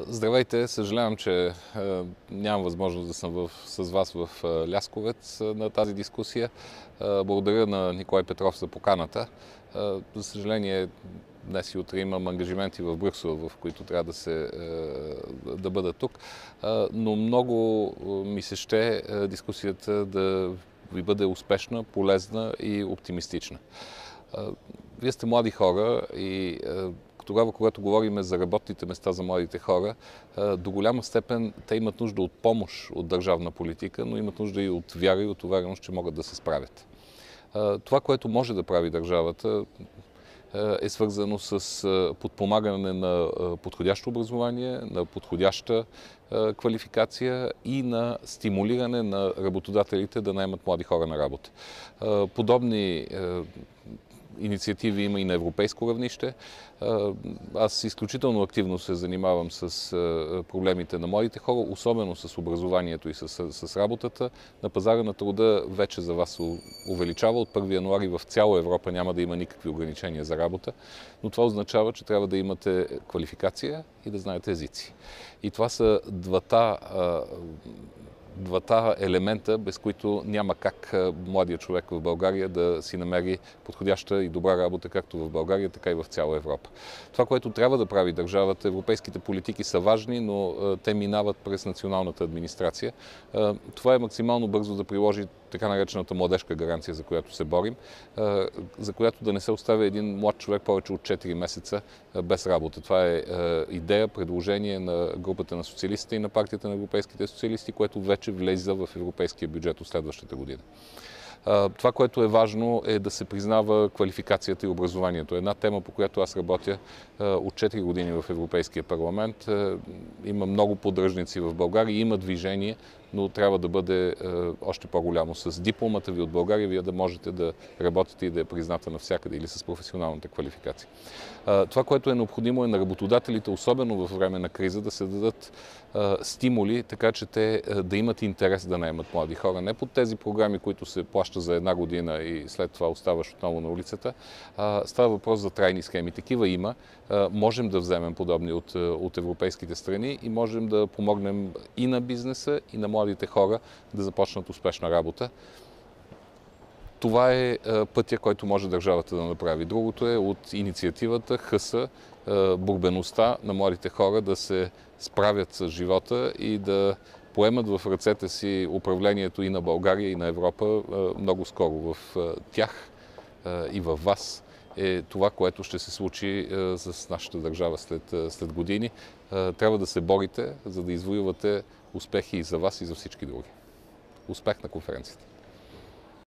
Здравейте, съжалявам, че нямам възможност да съм с вас в Лясковец на тази дискусия. Благодаря на Николай Петров за поканата. За съжаление, днес и утре имам ангажименти в Брюксел, в които трябва да бъда тук. Но много ми се ще дискусията да ви бъде успешна, полезна и оптимистична. Вие сте млади хора и тогава, когато говорим за работните места за младите хора, до голяма степен те имат нужда от помощ от държавна политика, но имат нужда и от вяра и от увереност, че могат да се справят. Това, което може да прави държавата, е свързано с подпомагане на подходящо образование, на подходяща квалификация и на стимулиране на работодателите да наемат млади хора на работа. Подобни инициативи има и на европейско равнище. Аз изключително активно се занимавам с проблемите на младите хора, особено с образованието и с работата. На пазара на труда вече за вас се увеличава. От 1 януари в цяла Европа няма да има никакви ограничения за работа, но това означава, че трябва да имате квалификация и да знаете езици. И това са двата елемента, без които няма как младият човек в България да си намери подходяща и добра работа, както в България, така и в цяла Европа. Това, което трябва да прави държавата, европейските политики са важни, но те минават през националната администрация. Това е максимално бързо да приложи така наречената младежка гаранция, за която се борим, за която да не се оставя един млад човек повече от 4 месеца без работа. Това е идея, предложение на групата на социалистите и на партията на европейските социалисти, което вече влезе в европейския бюджет от следващата година. Това, което е важно, е да се признава квалификацията и образованието. Една тема, по която аз работя от 4 години в Европейския парламент. Има много поддръжници в България, има движение, но трябва да бъде още по-голямо. С дипломата ви от България вие да можете да работите и да е призната навсякъде или с професионалната квалификация. Това, което е необходимо е на работодателите, особено във време на криза, да се дадат стимули, така че те да имат интерес да наемат млади хора. Не под тези програми, които се плащат за 1 година и след това оставаш отново на улицата. Става въпрос за трайни схеми. Такива има. Можем да вземем подобни от европейските страни и можем да помогнем и на бизнеса, и на младите хора да започнат успешна работа. Това е пътя, който може държавата да направи. Другото е от инициативата, хъса, борбеността на младите хора да се справят с живота и да поемат в ръцете си управлението и на България, и на Европа много скоро. В тях и във вас е това, което ще се случи с нашата държава след години. Трябва да се борите, за да извоювате успехи и за вас, и за всички други. Успех на конференцията!